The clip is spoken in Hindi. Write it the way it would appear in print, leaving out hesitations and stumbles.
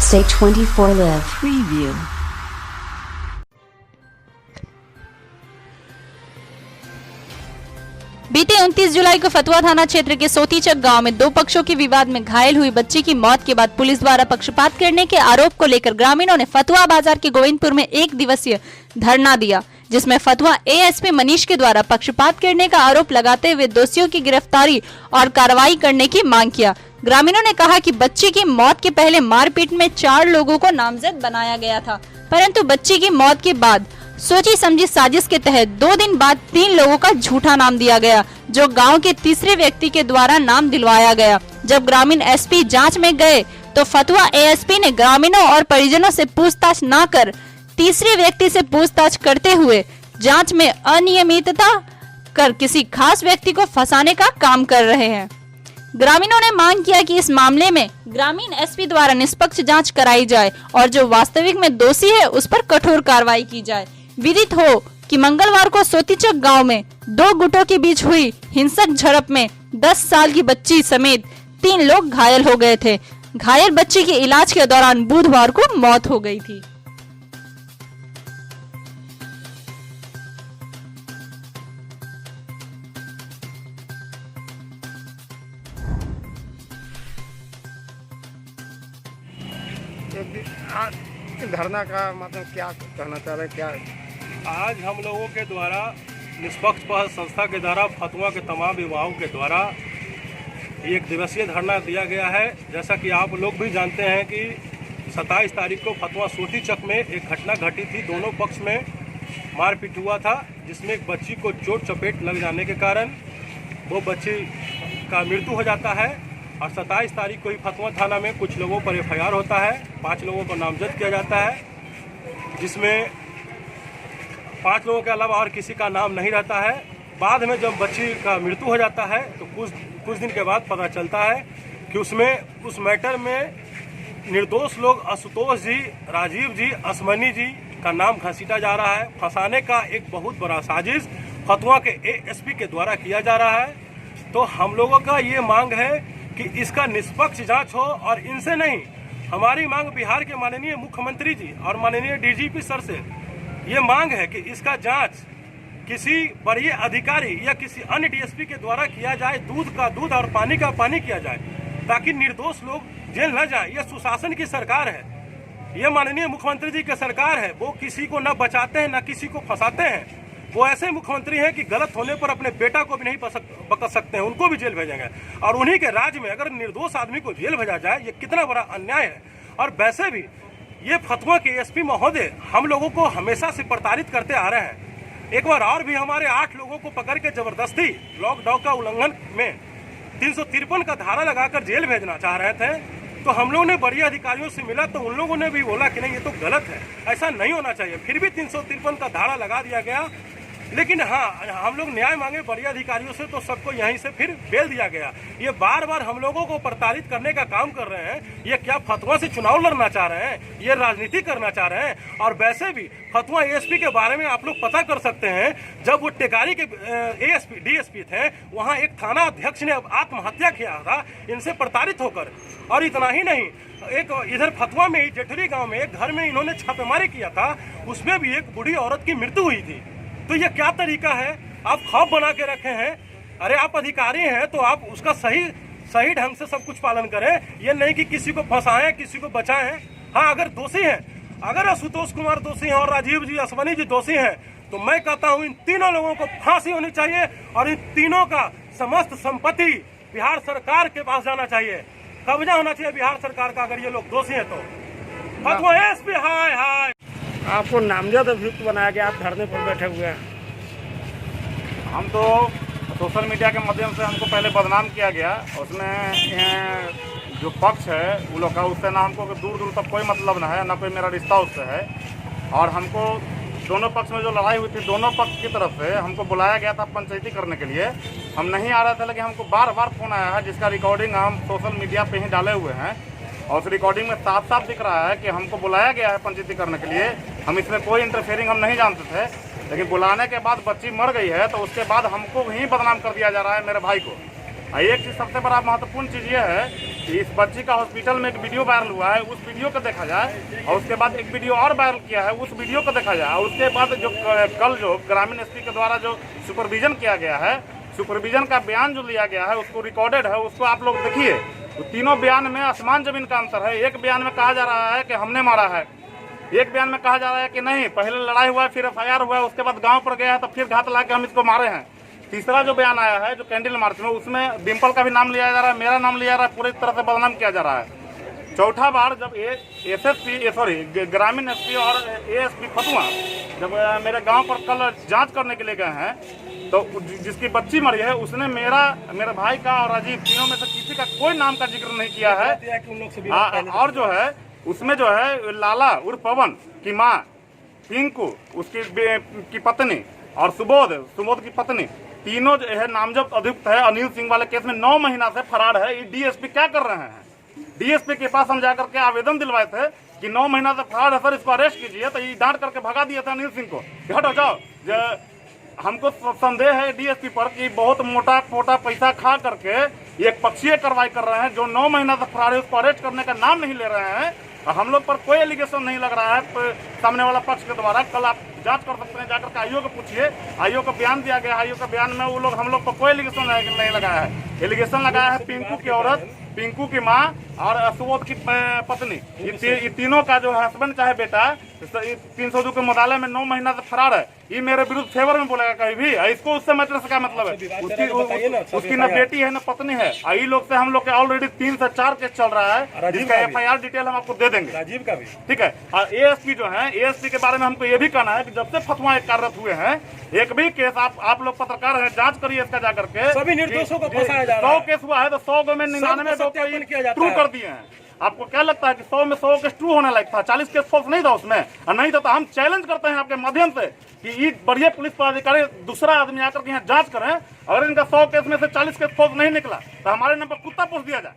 USA 24 Live Preview. बीते 29 जुलाई को फतुहा थाना क्षेत्र के सोतीचक गांव में दो पक्षों के विवाद में घायल हुई बच्ची की मौत के बाद पुलिस द्वारा पक्षपात करने के आरोप को लेकर ग्रामीणों ने फतुहा बाजार के गोविंदपुर में एक दिवसीय धरना दिया, जिसमें फतुहा एएसपी मनीष के द्वारा पक्षपात करने का आरोप लगाते हुए दोषियों की गिरफ्तारी और कार्रवाई करने की मांग किया। ग्रामीणों ने कहा कि बच्ची की मौत के पहले मारपीट में 4 लोगों को नामजद बनाया गया था, परंतु बच्ची की मौत के बाद सोची समझी साजिश के तहत 2 दिन बाद 3 लोगों का झूठा नाम दिया गया, जो गांव के तीसरे व्यक्ति के द्वारा नाम दिलवाया गया। जब ग्रामीण एसपी जांच में गए तो फतुहा एएसपी ने ग्रामीणों और परिजनों से पूछताछ न कर तीसरे व्यक्ति से पूछताछ करते हुए जांच में अनियमितता कर किसी खास व्यक्ति को फंसाने का काम कर रहे हैं। ग्रामीणों ने मांग किया कि इस मामले में ग्रामीण एसपी द्वारा निष्पक्ष जांच कराई जाए और जो वास्तविक में दोषी है उस पर कठोर कार्रवाई की जाए। विदित हो कि मंगलवार को सोतीचक गांव में 2 गुटों के बीच हुई हिंसक झड़प में 10 साल की बच्ची समेत 3 लोग घायल हो गए थे। घायल बच्ची के इलाज के दौरान बुधवार को मौत हो गई थी। धरना का मतलब क्या कहना चाह रहे हैं? क्या आज हम लोगों के द्वारा निष्पक्ष पहल संस्था के द्वारा फतुहा के तमाम विभागों के द्वारा एक दिवसीय धरना दिया गया है। जैसा कि आप लोग भी जानते हैं कि 27 तारीख को फतुहा सोतीचक में एक घटना घटी थी। दोनों पक्ष में मारपीट हुआ था, जिसमें एक बच्ची को चोट चपेट लग जाने के कारण वो बच्ची का मृत्यु हो जाता है। और 27 तारीख को ही फतुहा थाना में कुछ लोगों पर एफआईआर होता है। 5 लोगों को नामजद किया जाता है, जिसमें 5 लोगों के अलावा और किसी का नाम नहीं रहता है। बाद में जब बच्ची का मृत्यु हो जाता है तो कुछ दिन के बाद पता चलता है कि उस मैटर में निर्दोष लोग आशुतोष जी, राजीव जी, असमनी जी का नाम घसीटा जा रहा है। फंसाने का एक बहुत बड़ा साजिश फतुहा के एएसपी के द्वारा किया जा रहा है। तो हम लोगों का ये मांग है कि इसका निष्पक्ष जांच हो, और इनसे नहीं, हमारी मांग बिहार के माननीय मुख्यमंत्री जी और माननीय डीजीपी सर से ये मांग है कि इसका जांच किसी वरीय अधिकारी या किसी अन्य डीएसपी के द्वारा किया जाए। दूध का दूध और पानी का पानी किया जाए, ताकि निर्दोष लोग जेल न जाए। यह सुशासन की सरकार है, ये माननीय मुख्यमंत्री जी की सरकार है। वो किसी को न बचाते हैं न किसी को फंसाते हैं। वो ऐसे मुख्यमंत्री हैं कि गलत होने पर अपने बेटा को भी नहीं पकड़ सकते हैं, उनको भी जेल भेजेंगे। और उन्हीं के राज्य में अगर निर्दोष आदमी को जेल भेजा जाए, ये कितना बड़ा अन्याय है। और वैसे भी ये फतुहा के एसपी महोदय हम लोगों को हमेशा से प्रताड़ित करते आ रहे हैं। एक बार और भी हमारे 8 लोगों को पकड़ के जबरदस्ती लॉकडाउन का उल्लंघन में 353 का धारा लगाकर जेल भेजना चाह रहे थे। तो हम लोगों ने बड़े अधिकारियों से मिला तो उन लोगों ने भी बोला कि नहीं, ये तो गलत है, ऐसा नहीं होना चाहिए। फिर भी 353 का धारा लगा दिया गया। लेकिन हाँ, हम लोग न्याय मांगे बड़े अधिकारियों से तो सबको यहीं से फिर बेल दिया गया। ये बार बार हम लोगों को प्रताड़ित करने का काम कर रहे हैं। ये क्या फतुहा से चुनाव लड़ना चाह रहे हैं? ये राजनीति करना चाह रहे हैं। और वैसे भी फतुहा एएसपी के बारे में आप लोग पता कर सकते हैं। जब वो टेकारी के एएसपी डीएसपी थे, वहाँ एक थाना अध्यक्ष ने आत्महत्या किया था इनसे प्रताड़ित होकर। और इतना ही नहीं, एक इधर फतुहा में ही जेठरी गाँव में एक घर में इन्होंने छापेमारी किया था, उसमें भी एक बूढ़ी औरत की मृत्यु हुई थी। तो ये क्या तरीका है? आप खौफ बना के रखे हैं। अरे आप अधिकारी हैं तो आप उसका सही ढंग से सब कुछ पालन करें। ये नहीं कि किसी को फंसाएं, किसी को बचाएं। हाँ, अगर दोषी हैं, अगर आशुतोष कुमार दोषी हैं और राजीव जी, असमनी जी दोषी हैं, तो मैं कहता हूँ इन तीनों लोगों को फांसी होनी चाहिए और इन तीनों का समस्त संपत्ति बिहार सरकार के पास जाना चाहिए, कब्जा होना चाहिए बिहार सरकार का, अगर ये लोग दोषी हैं तो। फतुहा एएसपी हाय हाय। आपको नामजद अभियुक्त बनाया गया, आप धरने पर बैठे हुए हैं। हम तो सोशल मीडिया के माध्यम से हमको पहले बदनाम किया गया। उसमें जो पक्ष है वो लोग का, उससे ना हमको दूर दूर तक कोई मतलब ना है, ना कोई मेरा रिश्ता उससे है। और हमको दोनों पक्ष में जो लड़ाई हुई थी, दोनों पक्ष की तरफ से हमको बुलाया गया था पंचायती करने के लिए। हम नहीं आ रहे थे, लेकिन हमको बार बार फ़ोन आया है, जिसका रिकॉर्डिंग हम सोशल मीडिया पे ही डाले हुए हैं। और उस रिकॉर्डिंग में साफ साफ दिख रहा है कि हमको बुलाया गया है पंचायती करने के लिए। हम इसमें कोई इंटरफेयरिंग हम नहीं जानते थे, लेकिन बुलाने के बाद बच्ची मर गई है, तो उसके बाद हमको ही बदनाम कर दिया जा रहा है, मेरे भाई को। और एक चीज़ सबसे बड़ा महत्वपूर्ण चीज़ ये है कि इस बच्ची का हॉस्पिटल में एक वीडियो वायरल हुआ है, उस वीडियो को देखा जाए और उसके बाद एक वीडियो और वायरल किया है, उस वीडियो को देखा जाए और उसके बाद जो कल जो ग्रामीण एसपी के द्वारा जो सुपरविजन किया गया है, सुपरविजन का बयान जो लिया गया है उसको रिकॉर्डेड है, उसको आप लोग देखिए। तो तीनों बयान में आसमान जमीन का अंतर है। एक बयान में कहा जा रहा है कि हमने मारा है, एक बयान में कहा जा रहा है कि नहीं पहले लड़ाई हुआ है फिर FIR हुआ है, उसके बाद गांव पर गया है तो फिर घात ला के हम इसको मारे हैं। तीसरा जो बयान आया है जो कैंडल मार्च में, उसमें डिम्पल का भी नाम लिया जा रहा है, मेरा नाम लिया जा रहा है, पूरी तरह से बदनाम किया जा रहा है। चौथा बार जब ग्रामीण एसपी और ASP फतुआ जब मेरे गांव पर कल जांच करने के लिए गए हैं तो जिसकी बच्ची मरी है उसने मेरे भाई का और राजीव तीनों में से किसी का कोई नाम का जिक्र नहीं किया है। और जो है उसमें जो है लाला उर्फ पवन की माँ पिंकू उसकी पत्नी और सुबोध की पत्नी तीनों जो है नामजद अभियुक्त है अनिल सिंह वाले केस में 9 महीना से फरार है। ये DSP क्या कर रहे हैं? DSP के पास हम जाकर के आवेदन दिलवाए थे कि 9 महीना से फरार है सर, इसको अरेस्ट कीजिए, तो ये डांट करके भगा दिए थे अनिल सिंह को, हटो जाओ। हमको संदेह है DSP पर कि बहुत मोटा पैसा खा करके एक पक्षीय कार्रवाई कर रहे हैं। जो 9 महीना से फरार है उसको अरेस्ट करने का नाम नहीं ले रहे हैं। हम लोग पर कोई एलिगेशन नहीं लग रहा है सामने वाला पक्ष के द्वारा। कल आप जांच कर सकते हैं, जाकर के आईओ को पूछिए, आईओ का बयान दिया गया, आईओ का बयान में वो लोग हम लोग पर कोई एलिगेशन नहीं लगाया है। एलिगेशन लगाया है पिंकू की औरत, पिंकू की माँ और सुबोध की पत्नी, ये तीनों का जो हस्बैंड चाहे बेटा 302 के मुदाले में 9 महीना से फरार है। ये मेरे विरुद्ध फेवर में बोलेगा कहीं भी, इसको उससे मैटर से क्या मतलब है? उसकी न बेटी है न पत्नी है। ये लोग से हम लोग के ऑलरेडी 3 से 4 केस चल रहा है, जिसका FIR डिटेल हम आपको दे देंगे। राजीव का भी ठीक है। और ASP जो है, ASP के बारे में हमको ये भी कहना है कि जब से फतवा कार्यरत हुए हैं एक भी केस आप लोग पत्रकार हैं, जांच करिए इसका जाकर के। सभी निर्दोषों को फंसाया जा रहा है। 100 केस हुआ है तो 100 में 99 ट्रू कर दिए हैं। आपको क्या लगता है कि 100 में 100 केस ट्रू होने लायक था? 40 केस फॉल्स नहीं था उसमें, और नहीं था तो हम चैलेंज करते हैं आपके माध्यम से कि ये बढ़िया पुलिस पदाधिकारी दूसरा आदमी आकर के यहाँ जांच करें। अगर इनका 100 केस में से 40 केस फॉल्स नहीं निकला तो हमारे नाम पर कुत्ता पोस दिया जाए।